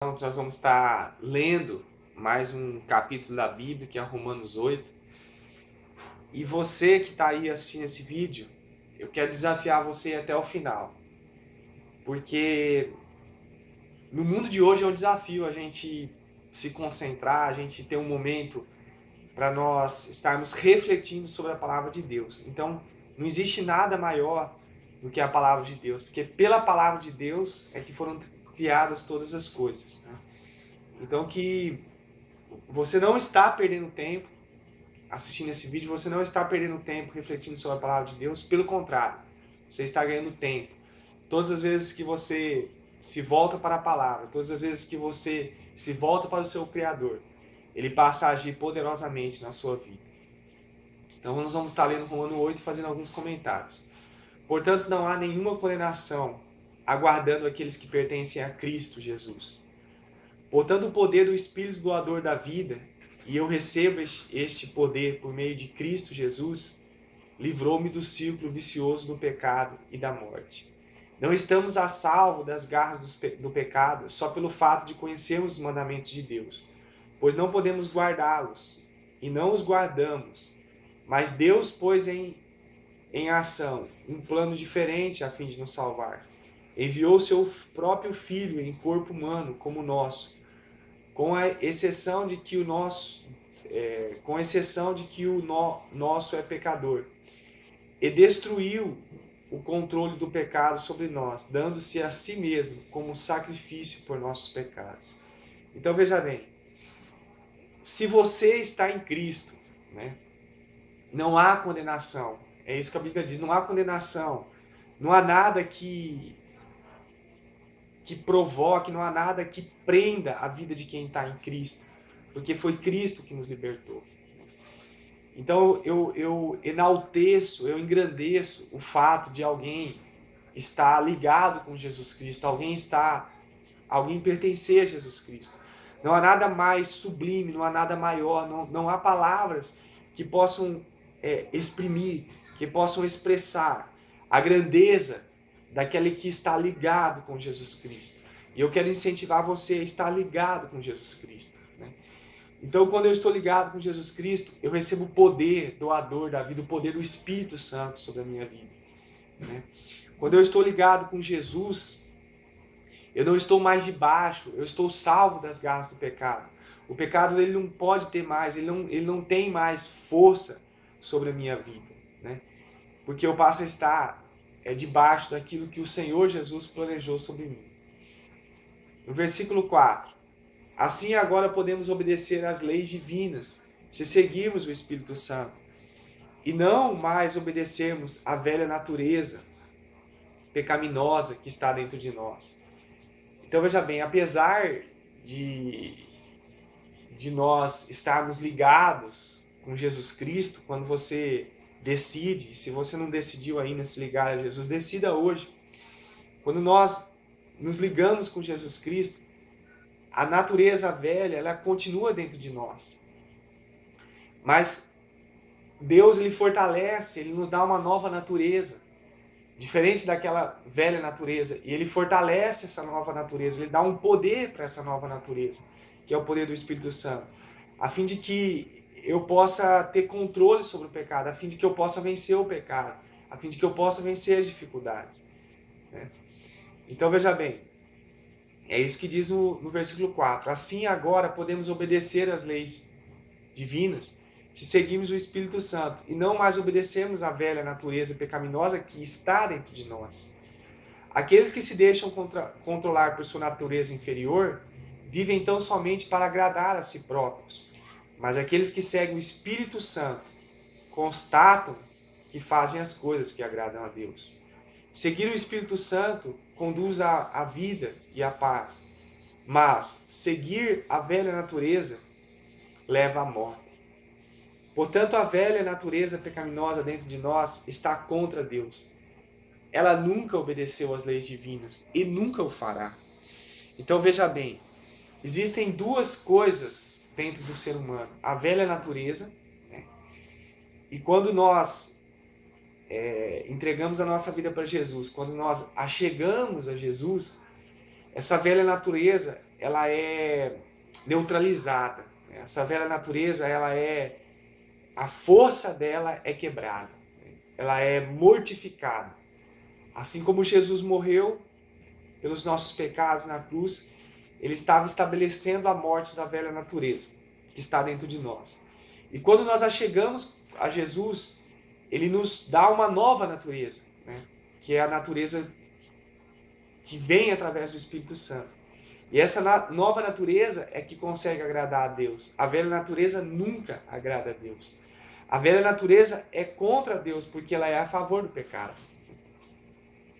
Nós vamos estar lendo mais um capítulo da Bíblia, que é Romanos 8. E você que está aí assistindo esse vídeo, eu quero desafiar você até o final. Porque no mundo de hoje é um desafio a gente se concentrar, a gente ter um momento para nós estarmos refletindo sobre a palavra de Deus. Então, não existe nada maior do que a palavra de Deus, porque pela palavra de Deus é que foram criadas todas as coisas, né? Então, que você não está perdendo tempo assistindo esse vídeo, você não está perdendo tempo refletindo sobre a palavra de Deus, pelo contrário, você está ganhando tempo. Todas as vezes que você se volta para a palavra, todas as vezes que você se volta para o seu Criador, ele passa a agir poderosamente na sua vida. Então nós vamos estar lendo Romano 8 e fazendo alguns comentários. Portanto, não há nenhuma condenação aguardando aqueles que pertencem a Cristo Jesus. Portanto, o poder do Espírito doador da vida, e eu recebo este poder por meio de Cristo Jesus, livrou-me do círculo vicioso do pecado e da morte. Não estamos a salvo das garras do pecado só pelo fato de conhecermos os mandamentos de Deus, pois não podemos guardá-los, e não os guardamos. Mas Deus pôs em ação um plano diferente a fim de nos salvar. Enviou seu próprio Filho em corpo humano como o nosso, com exceção de que o nosso é pecador, e destruiu o controle do pecado sobre nós, dando-se a si mesmo como sacrifício por nossos pecados. Então veja bem, se você está em Cristo, né, não há condenação. É isso que a Bíblia diz, não há condenação. Não há nada que provoque, não há nada que prenda a vida de quem está em Cristo, porque foi Cristo que nos libertou. Então eu enalteço, eu engrandeço o fato de alguém estar ligado com Jesus Cristo, alguém pertencer a Jesus Cristo. Não há nada mais sublime, não há nada maior, não há palavras que possam exprimir, que possam expressar a grandeza daquele que está ligado com Jesus Cristo. E eu quero incentivar você a estar ligado com Jesus Cristo, né? Então, quando eu estou ligado com Jesus Cristo, eu recebo o poder doador da vida, o poder do Espírito Santo sobre a minha vida, né? Quando eu estou ligado com Jesus, eu não estou mais debaixo, eu estou salvo das garras do pecado. O pecado ele não pode ter mais, ele não tem mais força sobre a minha vida, né? Porque eu passo a estar debaixo daquilo que o Senhor Jesus planejou sobre mim. No versículo 4, assim agora podemos obedecer às leis divinas, se seguirmos o Espírito Santo, e não mais obedecermos à velha natureza pecaminosa que está dentro de nós. Então veja bem, apesar de nós estarmos ligados com Jesus Cristo, quando você decide, se você não decidiu ainda se ligar a Jesus, decida hoje. Quando nós nos ligamos com Jesus Cristo, a natureza velha, ela continua dentro de nós. Mas Deus, ele fortalece, ele nos dá uma nova natureza, diferente daquela velha natureza. E ele fortalece essa nova natureza, ele dá um poder para essa nova natureza, que é o poder do Espírito Santo, a fim de que eu possa ter controle sobre o pecado, a fim de que eu possa vencer o pecado, a fim de que eu possa vencer as dificuldades, né? Então veja bem, é isso que diz no versículo 4. Assim agora podemos obedecer às leis divinas se seguirmos o Espírito Santo e não mais obedecemos à velha natureza pecaminosa que está dentro de nós. Aqueles que se deixam controlar por sua natureza inferior vivem então somente para agradar a si próprios. Mas aqueles que seguem o Espírito Santo constatam que fazem as coisas que agradam a Deus. Seguir o Espírito Santo conduz à vida e à paz, mas seguir a velha natureza leva à morte. Portanto, a velha natureza pecaminosa dentro de nós está contra Deus. Ela nunca obedeceu às leis divinas e nunca o fará. Então veja bem, existem duas coisas dentro do ser humano. A velha natureza, né? E quando nós entregamos a nossa vida para Jesus, quando nós achegamos a Jesus, essa velha natureza ela é neutralizada. Essa velha natureza, a força dela é quebrada. Ela é mortificada. Assim como Jesus morreu pelos nossos pecados na cruz, ele estava estabelecendo a morte da velha natureza que está dentro de nós. E quando nós achegamos a Jesus, ele nos dá uma nova natureza, né? Que é a natureza que vem através do Espírito Santo. E essa nova natureza é que consegue agradar a Deus. A velha natureza nunca agrada a Deus. A velha natureza é contra Deus, porque ela é a favor do pecado.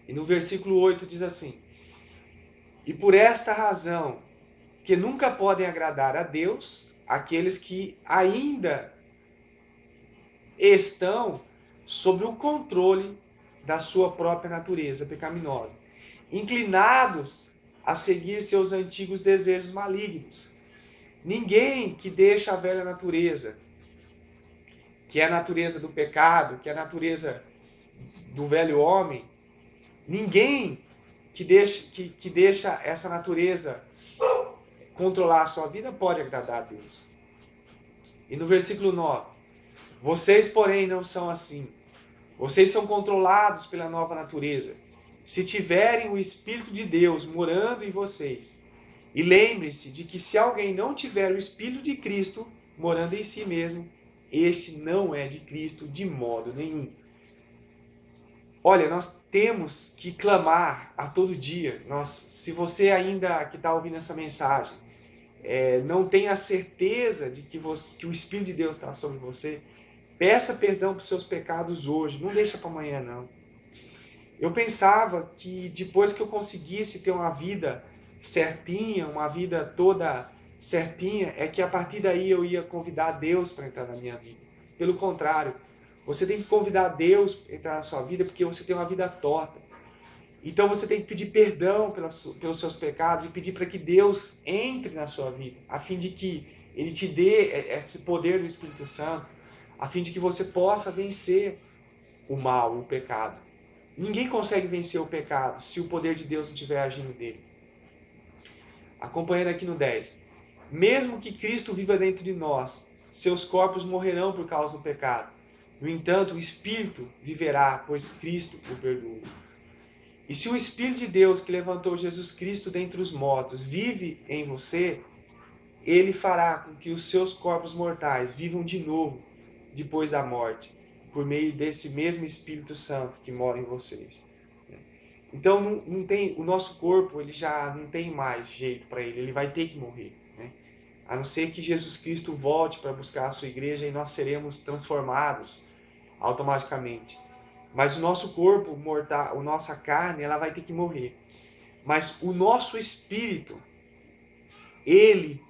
E no versículo 8 diz assim: e por esta razão, que nunca podem agradar a Deus, aqueles que ainda estão sob o controle da sua própria natureza pecaminosa, inclinados a seguir seus antigos desejos malignos. Ninguém que deixa a velha natureza, que é a natureza do pecado, que é a natureza do velho homem, ninguém que deixa essa natureza controlar a sua vida pode agradar a Deus. E no versículo 9, vocês, porém, não são assim. Vocês são controlados pela nova natureza, se tiverem o Espírito de Deus morando em vocês. E lembre-se de que se alguém não tiver o Espírito de Cristo morando em si mesmo, este não é de Cristo de modo nenhum. Olha, nós temos que clamar a todo dia. Se você ainda que está ouvindo essa mensagem, não tem a certeza de que o Espírito de Deus está sobre você, peça perdão por seus pecados hoje, não deixa para amanhã não. Eu pensava que depois que eu conseguisse ter uma vida certinha, uma vida toda certinha, é que a partir daí eu ia convidar Deus para entrar na minha vida. Pelo contrário, você tem que convidar Deus para entrar na sua vida porque você tem uma vida torta. Então você tem que pedir perdão pelos seus pecados e pedir para que Deus entre na sua vida, a fim de que Ele te dê esse poder do Espírito Santo, a fim de que você possa vencer o mal, o pecado. Ninguém consegue vencer o pecado se o poder de Deus não estiver agindo nele. Acompanhando aqui no 10. Mesmo que Cristo viva dentro de nós, seus corpos morrerão por causa do pecado. No entanto, o Espírito viverá, pois Cristo o perdoou. E se o Espírito de Deus que levantou Jesus Cristo dentre os mortos vive em você, ele fará com que os seus corpos mortais vivam de novo depois da morte, por meio desse mesmo Espírito Santo que mora em vocês. Então não tem, o nosso corpo ele já não tem mais jeito para ele vai ter que morrer, né? A não ser que Jesus Cristo volte para buscar a sua igreja e nós seremos transformados automaticamente. Mas o nosso corpo mortal, a nossa carne, ela vai ter que morrer. Mas o nosso espírito, ele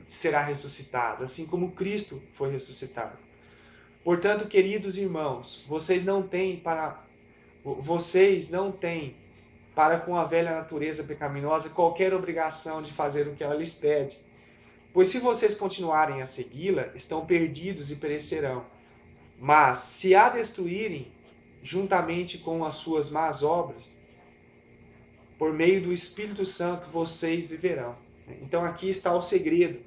será ressuscitado, assim como Cristo foi ressuscitado. Portanto, queridos irmãos, vocês não têm para com a velha natureza pecaminosa qualquer obrigação de fazer o que ela lhes pede. Pois se vocês continuarem a segui-la, estão perdidos e perecerão. Mas se a destruírem, juntamente com as suas más obras, por meio do Espírito Santo, vocês viverão. Então aqui está o segredo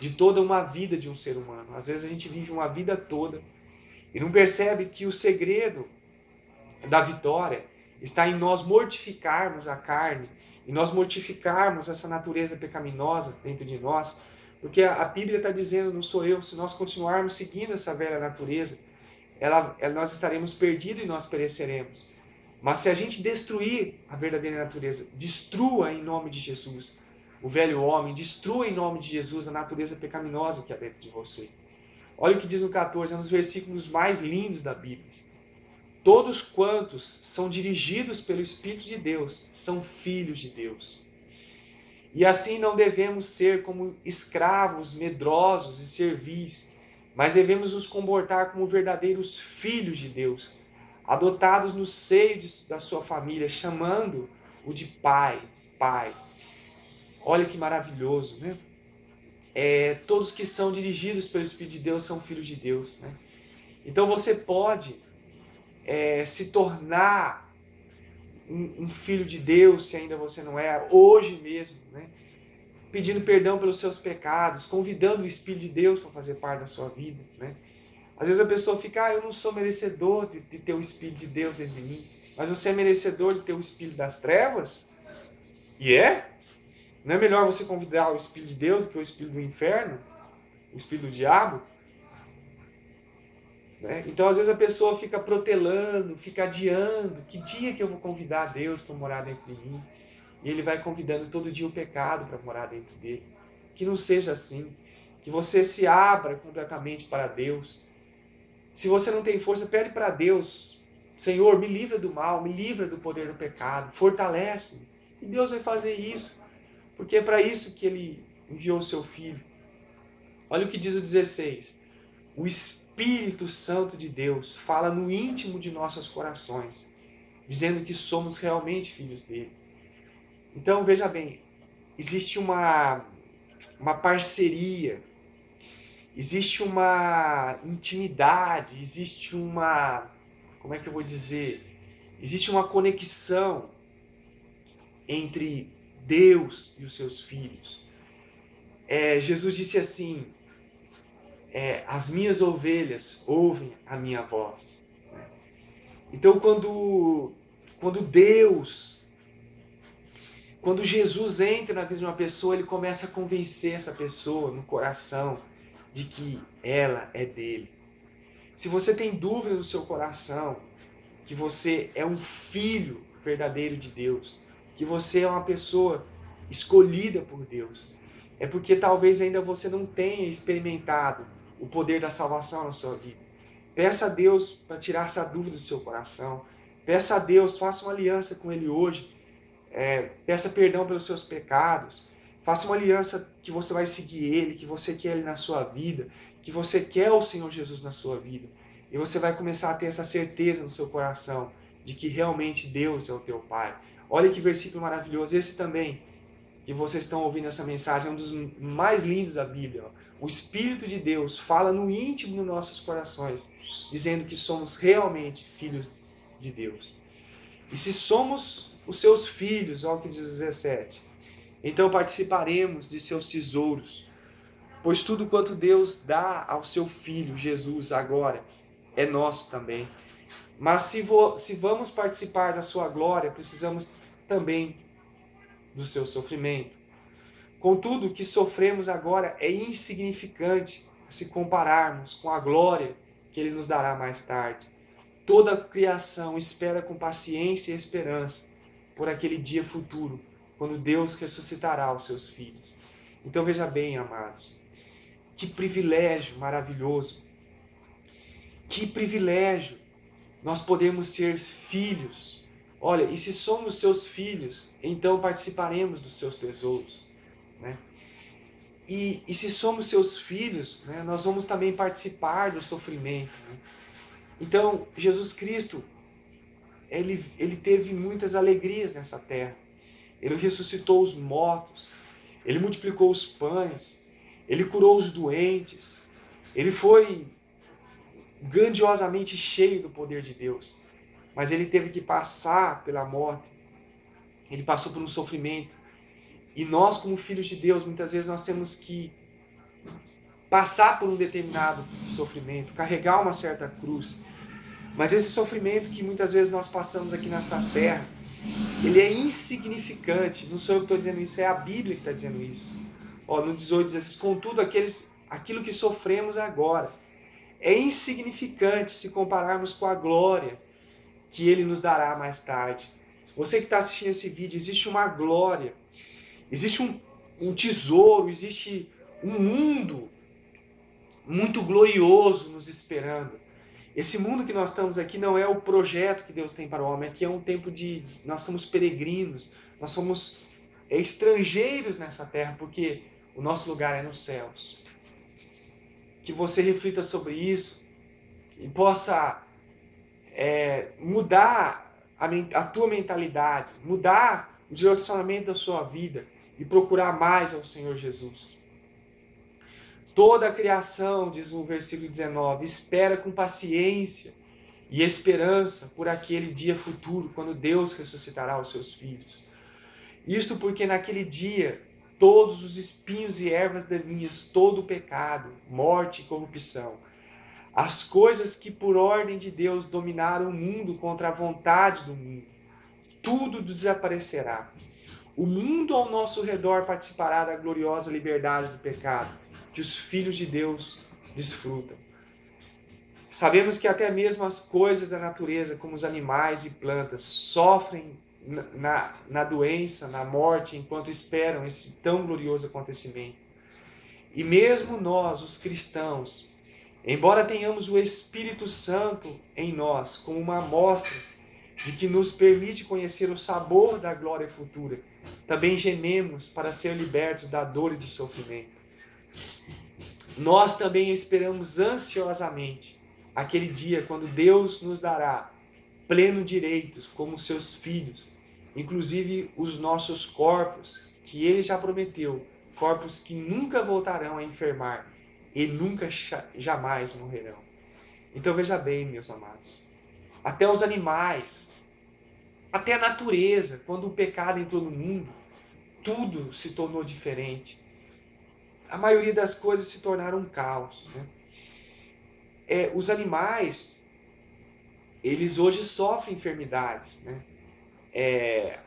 de toda uma vida de um ser humano. Às vezes a gente vive uma vida toda e não percebe que o segredo da vitória está em nós mortificarmos a carne, e nós mortificarmos essa natureza pecaminosa dentro de nós, porque a Bíblia está dizendo, não sou eu, se nós continuarmos seguindo essa velha natureza, nós estaremos perdidos e nós pereceremos. Mas se a gente destruir a verdadeira natureza, destrua em nome de Jesus o velho homem, destrua em nome de Jesus a natureza pecaminosa que há dentro de você. Olha o que diz no 14, é um dos versículos mais lindos da Bíblia. Todos quantos são dirigidos pelo Espírito de Deus são filhos de Deus. E assim não devemos ser como escravos medrosos e servis, mas devemos nos comportar como verdadeiros filhos de Deus, adotados no seio da sua família, chamando-o de pai, pai. Olha que maravilhoso, né? Todos que são dirigidos pelo Espírito de Deus são filhos de Deus, né? Então você pode se tornar um filho de Deus, se ainda você não é, hoje mesmo, né? pedindo perdão pelos seus pecados, convidando o Espírito de Deus para fazer parte da sua vida, né? Às vezes a pessoa fica, eu não sou merecedor de ter o Espírito de Deus dentro de mim. Mas você é merecedor de ter o Espírito das trevas? E é? Não é melhor você convidar o Espírito de Deus do que o Espírito do inferno? O Espírito do diabo? Né? Então, às vezes a pessoa fica protelando, fica adiando. Que dia que eu vou convidar Deus para morar dentro de mim? E ele vai convidando todo dia o pecado para morar dentro dele. Que não seja assim. Que você se abra completamente para Deus. Se você não tem força, pede para Deus. Senhor, me livra do mal, me livra do poder do pecado. Fortalece-me. E Deus vai fazer isso. Porque é para isso que ele enviou o seu Filho. Olha o que diz o 16. O Espírito Santo de Deus fala no íntimo de nossos corações, dizendo que somos realmente filhos dele. Então, veja bem, existe uma parceria, existe uma intimidade, existe uma, como é que eu vou dizer? Existe uma conexão entre Deus e os seus filhos. Jesus disse assim, as minhas ovelhas ouvem a minha voz. Então, quando Jesus entra na vida de uma pessoa, ele começa a convencer essa pessoa no coração de que ela é dele. Se você tem dúvida no seu coração que você é um filho verdadeiro de Deus, que você é uma pessoa escolhida por Deus, é porque talvez ainda você não tenha experimentado o poder da salvação na sua vida. Peça a Deus para tirar essa dúvida do seu coração. Peça a Deus, faça uma aliança com Ele hoje. Peça perdão pelos seus pecados. Faça uma aliança que você vai seguir Ele, que você quer Ele na sua vida, que você quer o Senhor Jesus na sua vida. E você vai começar a ter essa certeza no seu coração de que realmente Deus é o teu Pai. Olha que versículo maravilhoso. Esse também, que vocês estão ouvindo essa mensagem, é um dos mais lindos da Bíblia. O Espírito de Deus fala no íntimo dos nossos corações, dizendo que somos realmente filhos de Deus. E se somos os seus filhos, olha o que diz 17, então participaremos de seus tesouros, pois tudo quanto Deus dá ao seu Filho, Jesus, agora, é nosso também. Mas se vamos participar da sua glória, precisamos também do seu sofrimento. Contudo, o que sofremos agora é insignificante se compararmos com a glória que Ele nos dará mais tarde. Toda a criação espera com paciência e esperança por aquele dia futuro, quando Deus ressuscitará os seus filhos. Então veja bem, amados, que privilégio maravilhoso, que privilégio nós podemos ser filhos. Olha, e se somos seus filhos, então participaremos dos seus tesouros, né? E se somos seus filhos, né, nós vamos também participar do sofrimento, né? Então, Jesus Cristo, ele teve muitas alegrias nessa terra. Ele ressuscitou os mortos, ele multiplicou os pães, ele curou os doentes, ele foi grandiosamente cheio do poder de Deus. Mas ele teve que passar pela morte, ele passou por um sofrimento. E nós, como filhos de Deus, muitas vezes nós temos que passar por um determinado sofrimento, carregar uma certa cruz. Mas esse sofrimento que muitas vezes nós passamos aqui nesta terra, ele é insignificante. Não sou eu que estou dizendo isso, é a Bíblia que está dizendo isso. No 18 diz assim, contudo, aquilo que sofremos agora é insignificante se compararmos com a glória que Ele nos dará mais tarde. Você que está assistindo esse vídeo, existe uma glória, existe um tesouro, existe um mundo muito glorioso nos esperando. Esse mundo que nós estamos aqui não é o projeto que Deus tem para o homem, aqui é um tempo nós somos peregrinos, nós somos estrangeiros nessa terra, porque o nosso lugar é nos céus. Que você reflita sobre isso e possa mudar a tua mentalidade, mudar o direcionamento da sua vida e procurar mais ao Senhor Jesus. Toda a criação, diz o versículo 19, espera com paciência e esperança por aquele dia futuro, quando Deus ressuscitará os seus filhos. Isto porque naquele dia todos os espinhos e ervas daninhas, todo o pecado, morte e corrupção. As coisas que por ordem de Deus dominaram o mundo contra a vontade do mundo. Tudo desaparecerá. O mundo ao nosso redor participará da gloriosa liberdade do pecado, que os filhos de Deus desfrutam. Sabemos que até mesmo as coisas da natureza, como os animais e plantas, sofrem na doença, na morte, enquanto esperam esse tão glorioso acontecimento. E mesmo nós, os cristãos, embora tenhamos o Espírito Santo em nós como uma amostra de que nos permite conhecer o sabor da glória futura, também gememos para ser libertos da dor e do sofrimento. Nós também esperamos ansiosamente aquele dia quando Deus nos dará pleno direitos como seus filhos, inclusive os nossos corpos, que Ele já prometeu, corpos que nunca voltarão a enfermar e nunca jamais morrerão. Então veja bem, meus amados, até os animais, até a natureza, quando o pecado entrou no mundo, tudo se tornou diferente. A maioria das coisas se tornaram um caos, né? Os animais, eles hoje sofrem enfermidades, né?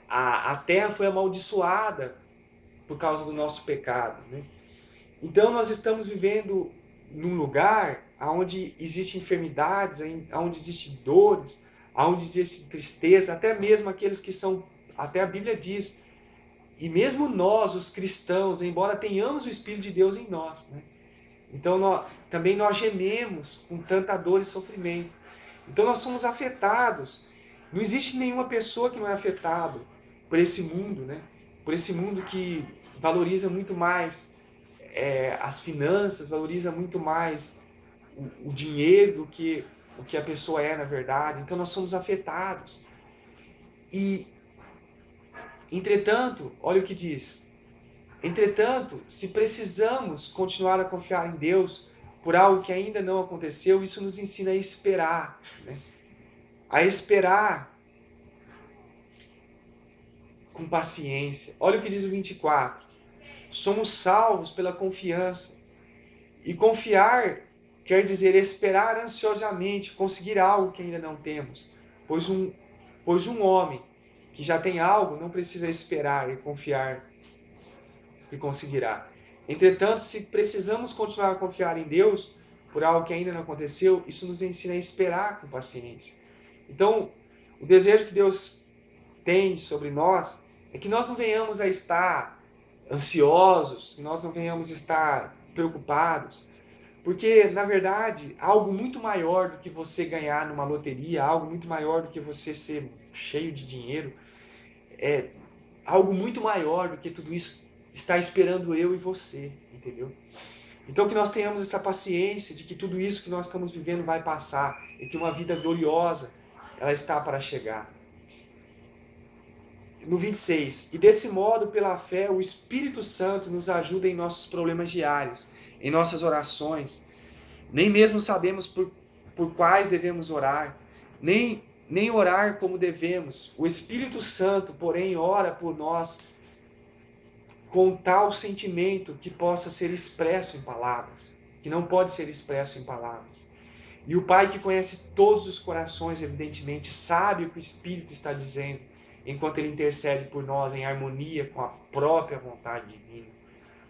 A terra foi amaldiçoada por causa do nosso pecado, né? Então nós estamos vivendo num lugar onde existem enfermidades, onde existem dores, onde existe tristeza, até mesmo aqueles que são, até a Bíblia diz, e mesmo nós, os cristãos, embora tenhamos o Espírito de Deus em nós, né? Então também nós gememos com tanta dor e sofrimento. Então nós somos afetados. Não existe nenhuma pessoa que não é afetada por esse mundo, né? Por esse mundo que valoriza muito mais as finanças, valoriza muito mais o dinheiro do que o que a pessoa é na verdade. Então nós somos afetados. E, entretanto, olha o que diz. Entretanto, se precisamos continuar a confiar em Deus por algo que ainda não aconteceu, isso nos ensina a esperar, né? A esperar com paciência. Olha o que diz o 24. Somos salvos pela confiança. E confiar quer dizer esperar ansiosamente, conseguir algo que ainda não temos. Pois um homem que já tem algo não precisa esperar e confiar que conseguirá. Entretanto, se precisamos continuar a confiar em Deus por algo que ainda não aconteceu, isso nos ensina a esperar com paciência. Então, o desejo que Deus tem sobre nós é que nós não venhamos a estar ansiosos, que nós não venhamos a estar preocupados, porque, na verdade, algo muito maior do que você ganhar numa loteria, algo muito maior do que você ser cheio de dinheiro, algo muito maior do que tudo isso está esperando eu e você, entendeu? Então que nós tenhamos essa paciência de que tudo isso que nós estamos vivendo vai passar e que uma vida gloriosa, ela está para chegar. No 26, e desse modo, pela fé, o Espírito Santo nos ajuda em nossos problemas diários, em nossas orações. Nem mesmo sabemos por quais devemos orar, nem orar como devemos. O Espírito Santo, porém, ora por nós com tal sentimento que possa ser expresso em palavras, que não pode ser expresso em palavras. E o Pai que conhece todos os corações, evidentemente, sabe o que o Espírito está dizendo, enquanto Ele intercede por nós em harmonia com a própria vontade divina.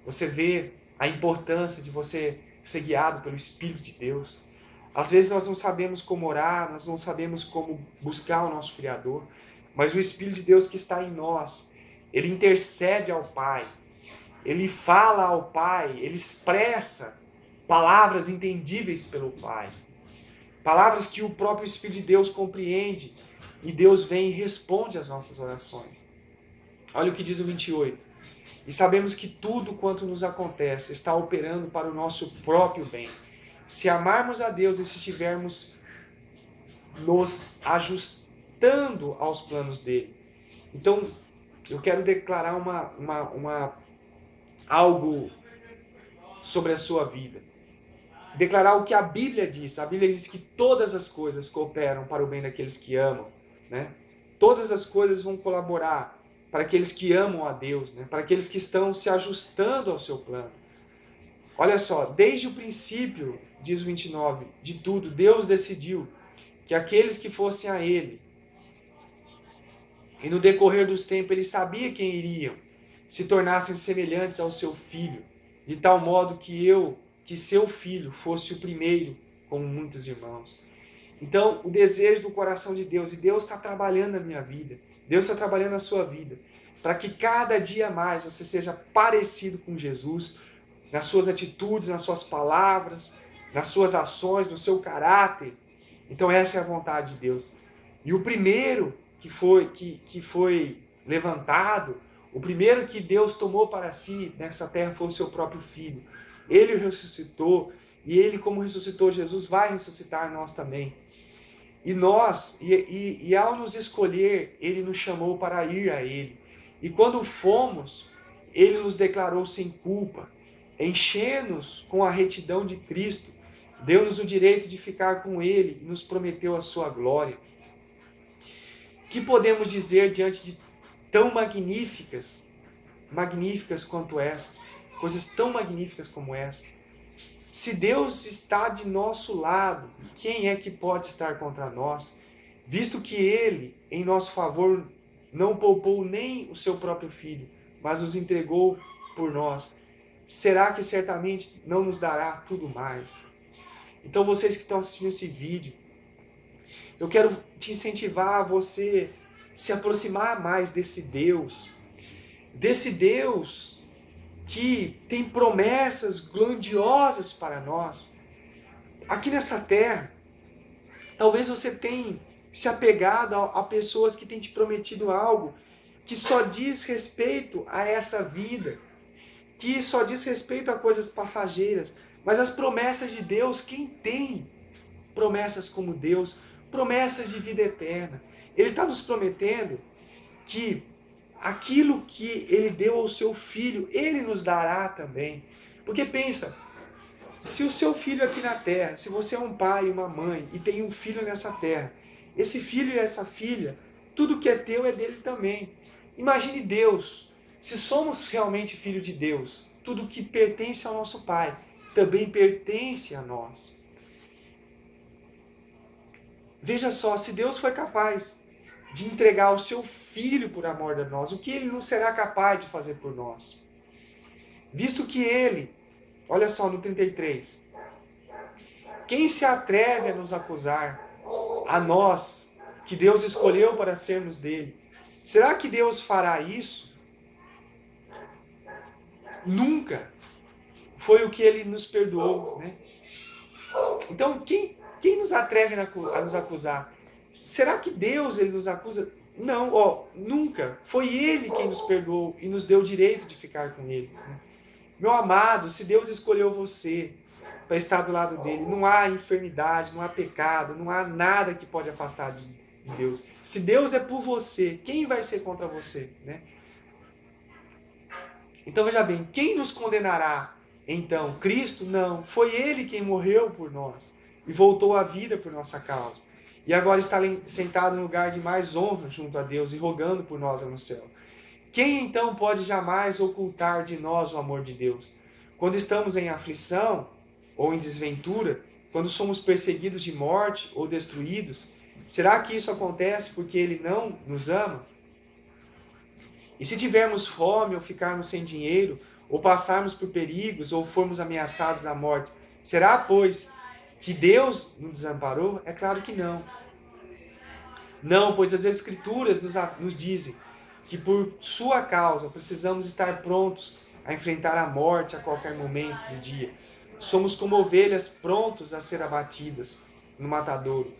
Você vê a importância de você ser guiado pelo Espírito de Deus. Às vezes nós não sabemos como orar, nós não sabemos como buscar o nosso Criador, mas o Espírito de Deus que está em nós, Ele intercede ao Pai, Ele fala ao Pai, Ele expressa palavras entendíveis pelo Pai. Palavras que o próprio Espírito de Deus compreende e Deus vem e responde às nossas orações. Olha o que diz o 28. E sabemos que tudo quanto nos acontece está operando para o nosso próprio bem. Se amarmos a Deus e se estivermos nos ajustando aos planos dele. Então, eu quero declarar algo sobre a sua vida. Declarar o que a Bíblia diz. A Bíblia diz que todas as coisas cooperam para o bem daqueles que amam, né? Todas as coisas vão colaborar para aqueles que amam a Deus, né? Para aqueles que estão se ajustando ao seu plano. Olha só, desde o princípio, diz o 29, de tudo, Deus decidiu que aqueles que fossem a Ele, e no decorrer dos tempos Ele sabia quem iriam, se tornassem semelhantes ao seu Filho, de tal modo que seu Filho fosse o primeiro, como muitos irmãos. Então, o desejo do coração de Deus, e Deus está trabalhando na minha vida, Deus está trabalhando na sua vida, para que cada dia mais você seja parecido com Jesus, nas suas atitudes, nas suas palavras, nas suas ações, no seu caráter. Então essa é a vontade de Deus. E o primeiro que foi levantado, o primeiro que Deus tomou para si nessa terra foi o seu próprio Filho. Ele o ressuscitou, e ele, como ressuscitou Jesus, vai ressuscitar nós também. E nós, ao nos escolher, ele nos chamou para ir a ele. E quando fomos, ele nos declarou sem culpa, enchendo-nos com a retidão de Cristo, deu-nos o direito de ficar com ele e nos prometeu a sua glória. Que podemos dizer diante de tão magníficas quanto essas, coisas tão magníficas como essa? Se Deus está de nosso lado, quem é que pode estar contra nós? Visto que ele, em nosso favor, não poupou nem o seu próprio Filho, mas os entregou por nós, será que certamente não nos dará tudo mais? Então, vocês que estão assistindo esse vídeo, eu quero te incentivar a você se aproximar mais desse Deus que tem promessas grandiosas para nós. Aqui nessa terra, talvez você tenha se apegado a pessoas que têm te prometido algo que só diz respeito a essa vida, que só diz respeito a coisas passageiras. Mas as promessas de Deus, quem tem promessas como Deus, promessas de vida eterna? Ele está nos prometendo que aquilo que ele deu ao seu filho, ele nos dará também. Porque pensa, se o seu filho aqui na terra, se você é um pai e uma mãe e tem um filho nessa terra, esse filho e essa filha, tudo que é teu é dele também. Imagine Deus, se somos realmente filho de Deus, tudo que pertence ao nosso pai também pertence a nós. Veja só, se Deus foi capaz de entregar o seu Filho por amor de nós, o que ele não será capaz de fazer por nós? Visto que ele, olha só no 33, quem se atreve a nos acusar, a nós, que Deus escolheu para sermos dele? Será que Deus fará isso? Nunca. Foi o que ele nos perdoou, né? Então, quem nos atreve a nos acusar? Será que Deus ele nos acusa? Não, nunca. Foi ele quem nos perdoou e nos deu o direito de ficar com ele. Meu amado, se Deus escolheu você para estar do lado dele, não há enfermidade, não há pecado, não há nada que pode afastar de Deus. Se Deus é por você, quem vai ser contra você, né? Então veja bem, quem nos condenará? Então, Cristo? Não. Foi ele quem morreu por nós e voltou à vida por nossa causa. E agora está sentado no lugar de mais honra junto a Deus e rogando por nós lá no céu. Quem então pode jamais ocultar de nós o amor de Deus? Quando estamos em aflição ou em desventura, quando somos perseguidos de morte ou destruídos, será que isso acontece porque ele não nos ama? E se tivermos fome ou ficarmos sem dinheiro, ou passarmos por perigos, ou formos ameaçados à morte, será, pois, que Deus nos desamparou? É claro que não. Não, pois as Escrituras nos dizem que por sua causa precisamos estar prontos a enfrentar a morte a qualquer momento do dia. Somos como ovelhas prontos a ser abatidas no matadouro.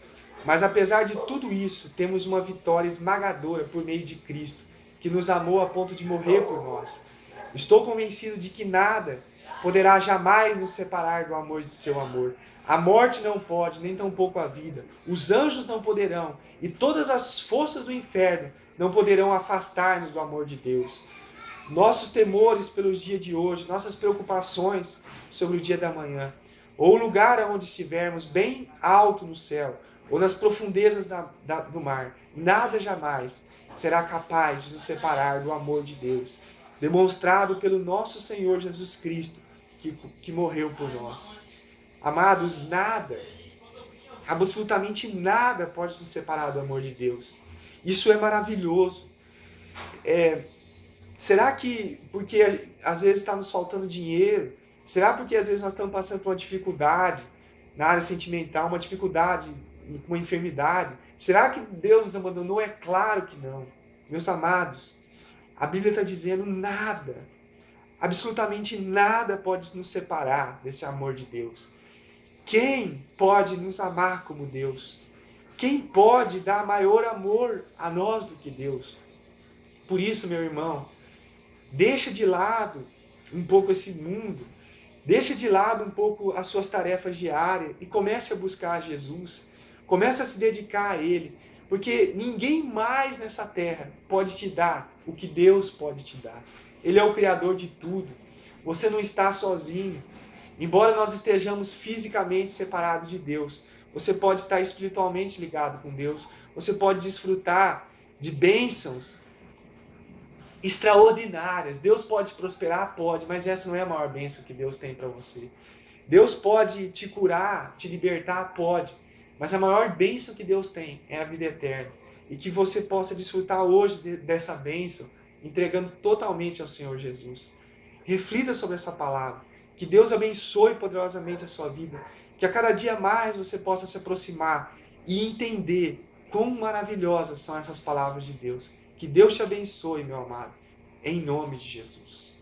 Mas apesar de tudo isso, temos uma vitória esmagadora por meio de Cristo, que nos amou a ponto de morrer por nós. Estou convencido de que nada poderá jamais nos separar do amor de seu amor. A morte não pode, nem tampouco a vida. Os anjos não poderão, e todas as forças do inferno não poderão afastar-nos do amor de Deus. Nossos temores pelos dias de hoje, nossas preocupações sobre o dia da manhã, ou o lugar onde estivermos, bem alto no céu, ou nas profundezas do mar, nada jamais será capaz de nos separar do amor de Deus, demonstrado pelo nosso Senhor Jesus Cristo, que morreu por nós. Amados, nada, absolutamente nada pode nos separar do amor de Deus. Isso é maravilhoso. Será que porque às vezes está nos faltando dinheiro? Será porque às vezes nós estamos passando por uma dificuldade na área sentimental, uma dificuldade, uma enfermidade? Será que Deus nos abandonou? É claro que não. Meus amados, a Bíblia está dizendo nada, absolutamente nada pode nos separar desse amor de Deus. Quem pode nos amar como Deus? Quem pode dar maior amor a nós do que Deus? Por isso, meu irmão, deixa de lado um pouco esse mundo, deixa de lado um pouco as suas tarefas diárias e comece a buscar Jesus. Comece a se dedicar a Ele, porque ninguém mais nessa terra pode te dar o que Deus pode te dar. Ele é o Criador de tudo. Você não está sozinho. Embora nós estejamos fisicamente separados de Deus, você pode estar espiritualmente ligado com Deus. Você pode desfrutar de bênçãos extraordinárias. Deus pode prosperar? Pode, mas essa não é a maior bênção que Deus tem para você. Deus pode te curar, te libertar? Pode. Mas a maior bênção que Deus tem é a vida eterna. E que você possa desfrutar hoje dessa bênção, entregando totalmente ao Senhor Jesus. Reflita sobre essa palavra. Que Deus abençoe poderosamente a sua vida. Que a cada dia mais você possa se aproximar e entender quão maravilhosas são essas palavras de Deus. Que Deus te abençoe, meu amado. Em nome de Jesus.